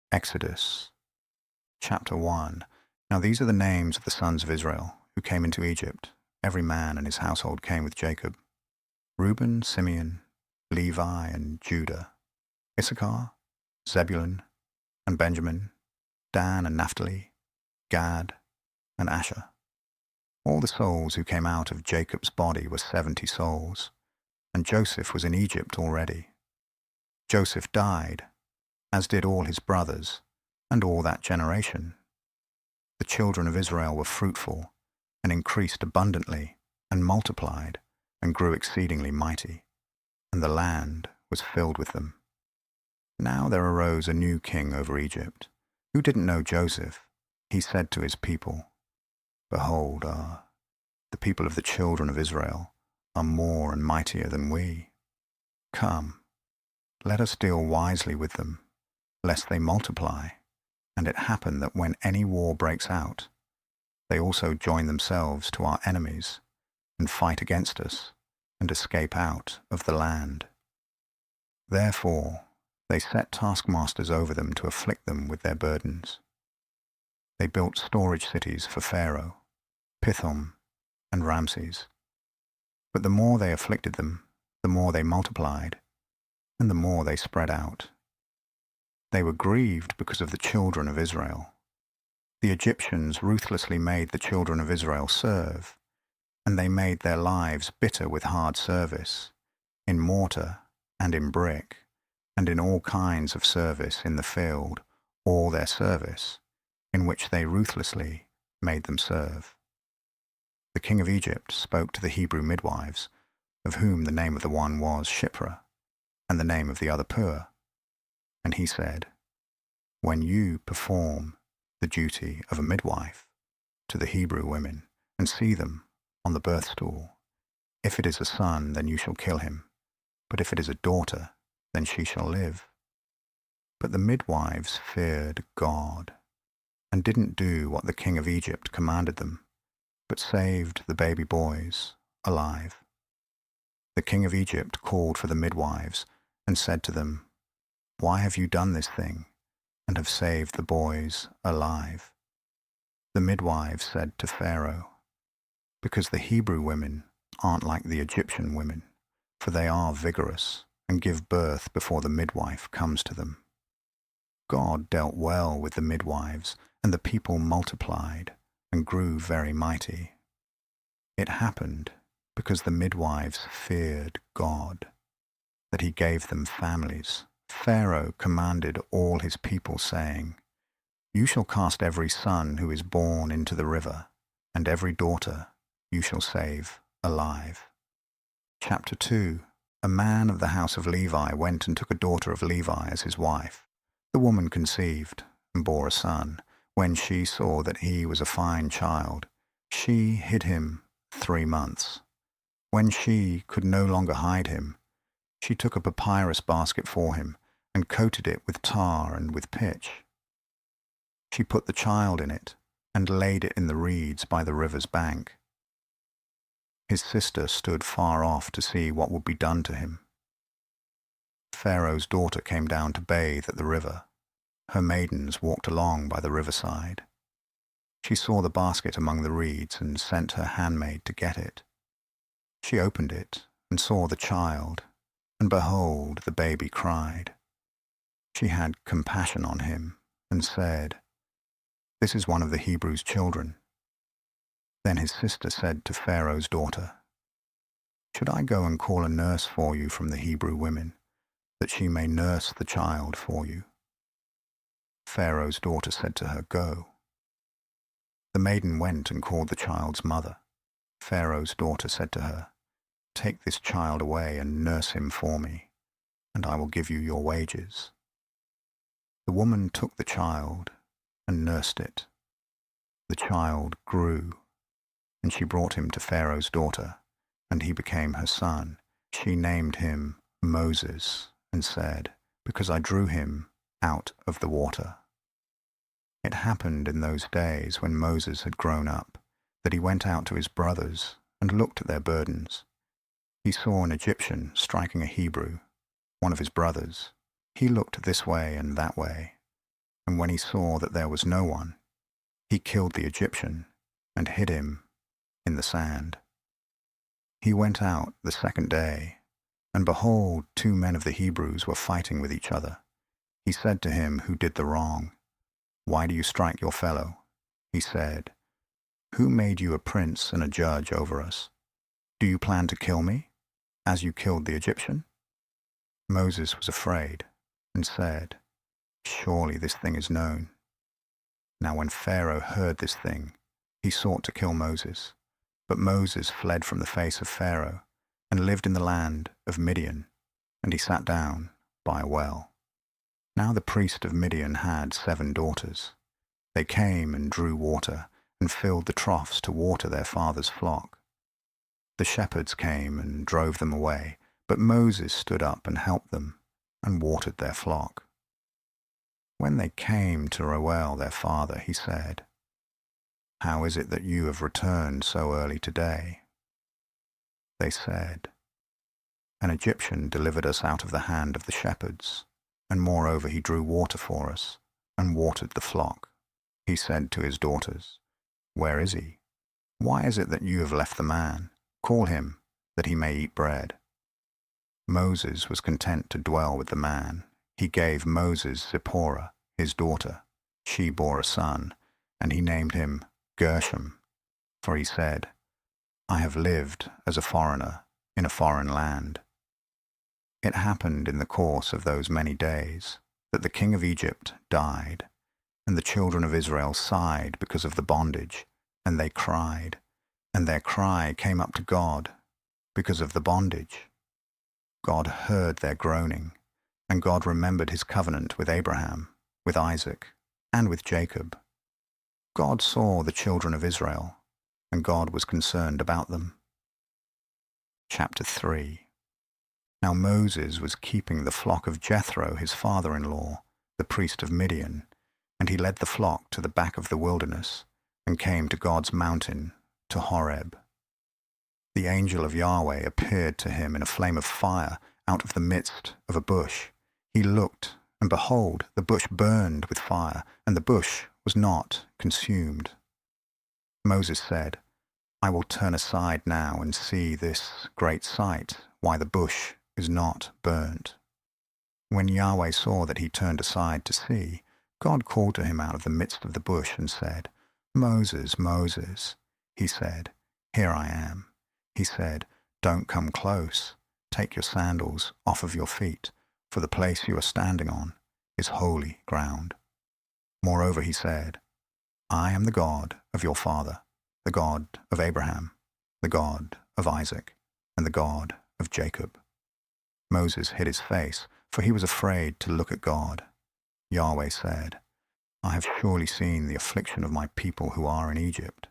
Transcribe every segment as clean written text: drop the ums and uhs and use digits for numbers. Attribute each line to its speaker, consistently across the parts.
Speaker 1: Exodus, chapter 1. Now these are the names of the sons of Israel who came into Egypt. Every man and his household came with Jacob. Reuben, Simeon, Levi, and Judah. Issachar, Zebulun, and Benjamin. Dan and Naphtali, Gad, and Asher. All the souls who came out of Jacob's body were 70 souls, and Joseph was in Egypt already. Joseph died, as did all his brothers, and all that generation. The children of Israel were fruitful, and increased abundantly, and multiplied, and grew exceedingly mighty, and the land was filled with them. Now there arose a new king over Egypt, who didn't know Joseph. He said to his people, Behold, the people of the children of Israel are more and mightier than we. Come, let us deal wisely with them, lest they multiply, and it happen that when any war breaks out, they also join themselves to our enemies, and fight against us, and escape out of the land. Therefore they set taskmasters over them to afflict them with their burdens. They built storage cities for Pharaoh, Pithom, and Ramses. But the more they afflicted them, the more they multiplied, and the more they spread out. They were grieved because of the children of Israel. The Egyptians ruthlessly made the children of Israel serve, and they made their lives bitter with hard service, in mortar and in brick, and in all kinds of service in the field, all their service, in which they ruthlessly made them serve. The king of Egypt spoke to the Hebrew midwives, of whom the name of the one was Shiphrah, and the name of the other Pur. And he said, When you perform the duty of a midwife to the Hebrew women, and see them on the birth stool, if it is a son, then you shall kill him, but if it is a daughter, then she shall live. But the midwives feared God, and didn't do what the king of Egypt commanded them, but saved the baby boys alive. The king of Egypt called for the midwives, and said to them, Why have you done this thing, and have saved the boys alive? The midwives said to Pharaoh, Because the Hebrew women aren't like the Egyptian women, for they are vigorous, and give birth before the midwife comes to them. God dealt well with the midwives, and the people multiplied, and grew very mighty. It happened, because the midwives feared God, that he gave them families. Pharaoh commanded all his people, saying, You shall cast every son who is born into the river, and every daughter you shall save alive. Chapter 2. A man of the house of Levi went and took a daughter of Levi as his wife. The woman conceived and bore a son. When she saw that he was a fine child, she hid him 3 months. When she could no longer hide him, she took a papyrus basket for him and coated it with tar and with pitch. She put the child in it and laid it in the reeds by the river's bank. His sister stood far off to see what would be done to him. Pharaoh's daughter came down to bathe at the river. Her maidens walked along by the riverside. She saw the basket among the reeds and sent her handmaid to get it. She opened it and saw the child, and behold, the baby cried. She had compassion on him and said, This is one of the Hebrews' children. Then his sister said to Pharaoh's daughter, Should I go and call a nurse for you from the Hebrew women, that she may nurse the child for you? Pharaoh's daughter said to her, Go. The maiden went and called the child's mother. Pharaoh's daughter said to her, Take this child away and nurse him for me, and I will give you your wages. The woman took the child and nursed it. The child grew, and she brought him to Pharaoh's daughter, and he became her son. She named him Moses, and said, Because I drew him out of the water. It happened in those days when Moses had grown up, that he went out to his brothers and looked at their burdens. He saw an Egyptian striking a Hebrew, one of his brothers. He looked this way and that way, And when he saw that there was no one, he killed the Egyptian and hid him in the sand. He went out the second day, and behold, 2 men of the Hebrews were fighting with each other. He said to him who did the wrong, "Why do you strike your fellow?" He said, "Who made you a prince and a judge over us? Do you plan to kill me, as you killed the Egyptian?" Moses was afraid and said, "Surely this thing is known." Now when Pharaoh heard this thing, he sought to kill Moses. But Moses fled from the face of Pharaoh and lived in the land of Midian, and he sat down by a well. Now the priest of Midian had 7 daughters. They came and drew water and filled the troughs to water their father's flock. The shepherds came and drove them away, but Moses stood up and helped them and watered their flock. When they came to Reuel their father, he said, "How is it that you have returned so early today?" They said, "An Egyptian delivered us out of the hand of the shepherds, and moreover he drew water for us and watered the flock." He said to his daughters, "Where is he? Why is it that you have left the man? Call him, that he may eat bread." Moses was content to dwell with the man. He gave Moses Zipporah, his daughter. She bore a son, and he named him Gershom, for he said, "I have lived as a foreigner in a foreign land." It happened in the course of those many days that the king of Egypt died, and the children of Israel sighed because of the bondage, and they cried, and their cry came up to God because of the bondage. God heard their groaning, and God remembered his covenant with Abraham, with Isaac, and with Jacob. God saw the children of Israel, and God was concerned about them. Chapter 3. Now Moses was keeping the flock of Jethro, his father-in-law, the priest of Midian, and he led the flock to the back of the wilderness, and came to God's mountain, to Horeb. The angel of Yahweh appeared to him in a flame of fire out of the midst of a bush. He looked, and behold, the bush burned with fire, and the bush was not consumed. Moses said, "I will turn aside now and see this great sight, why the bush is not burnt." When Yahweh saw that he turned aside to see, God called to him out of the midst of the bush and said, "Moses, Moses." He said, "Here I am." He said, "Don't come close. Take your sandals off of your feet, for the place you are standing on is holy ground." Moreover, he said, "I am the God of your father, the God of Abraham, the God of Isaac, and the God of Jacob." Moses hid his face, for he was afraid to look at God. Yahweh said, "I have surely seen the affliction of my people who are in Egypt,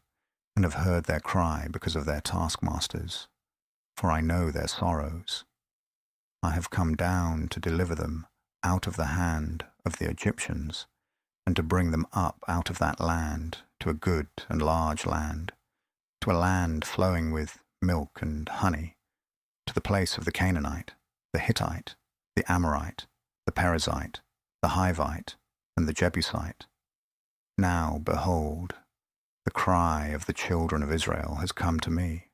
Speaker 1: and have heard their cry because of their taskmasters, for I know their sorrows. I have come down to deliver them out of the hand of the Egyptians, and to bring them up out of that land to a good and large land, to a land flowing with milk and honey, to the place of the Canaanite, the Hittite, the Amorite, the Perizzite, the Hivite, and the Jebusite. Now, behold, the cry of the children of Israel has come to me.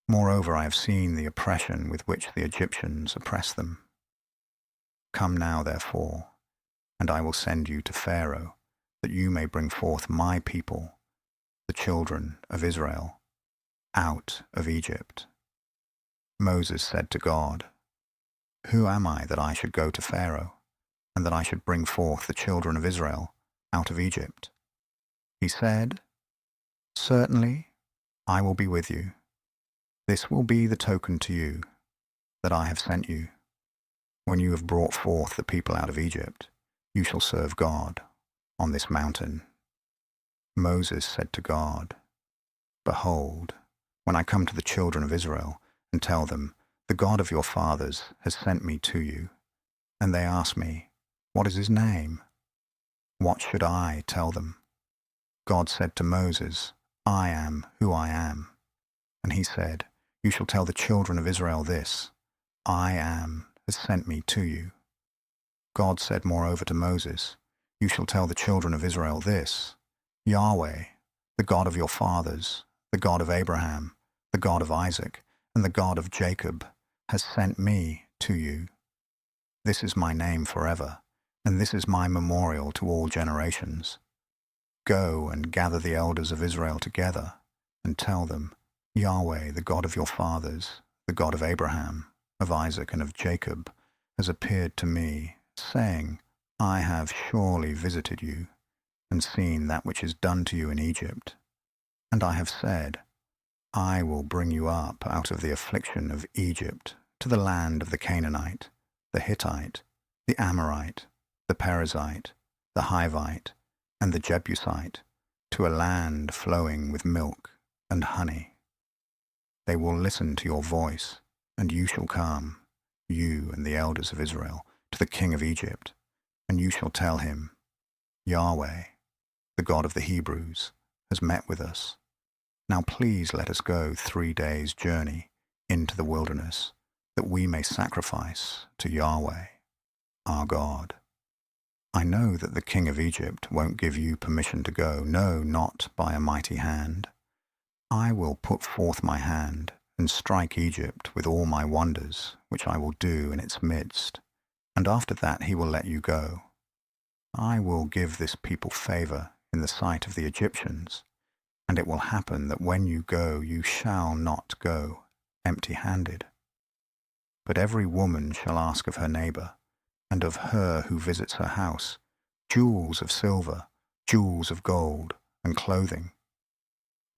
Speaker 1: Moreover, I have seen the oppression with which the Egyptians oppress them. Come now, therefore, and I will send you to Pharaoh, that you may bring forth my people, the children of Israel, out of Egypt." Moses said to God, "Who am I that I should go to Pharaoh, and that I should bring forth the children of Israel out of Egypt?" He said, "Certainly I will be with you. This will be the token to you that I have sent you. When you have brought forth the people out of Egypt, you shall serve God on this mountain." Moses said to God, "Behold, when I come to the children of Israel and tell them, 'The God of your fathers has sent me to you,' and they ask me, 'What is his name?' what should I tell them?" God said to Moses, "I am who I am." And he said, "You shall tell the children of Israel this, 'I am has sent me to you.'" God said moreover to Moses, You shall tell the children of Israel this: Yahweh, the God of your fathers, the God of Abraham, the God of Isaac, and the God of Jacob, has sent me to you. This is my name forever, and this is my memorial to all generations. Go and gather the elders of Israel together, and tell them, Yahweh, the God of your fathers, the God of Abraham, of Isaac, and of Jacob, has appeared to me, saying, I have surely visited you, and seen that which is done to you in Egypt. And I have said, I will bring you up out of the affliction of Egypt to the land of the Canaanite, the Hittite, the Amorite, the Perizzite, the Hivite, and the Jebusite, to a land flowing with milk and honey. They will listen to your voice, and you shall come, you and the elders of Israel, to the king of Egypt, and you shall tell him, Yahweh, the God of the Hebrews, has met with us. Now please let us go 3 days' journey into the wilderness, that we may sacrifice to Yahweh, our God. I know that the king of Egypt won't give you permission to go, no, not by a mighty hand. I will put forth my hand and strike Egypt with all my wonders, which I will do in its midst, and after that he will let you go. I will give this people favor in the sight of the Egyptians, and it will happen that when you go, you shall not go empty-handed. But every woman shall ask of her neighbor, and of her who visits her house, jewels of silver, jewels of gold, and clothing.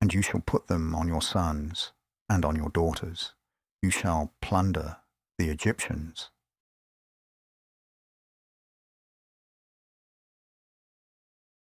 Speaker 1: And you shall put them on your sons and on your daughters. You shall plunder the Egyptians,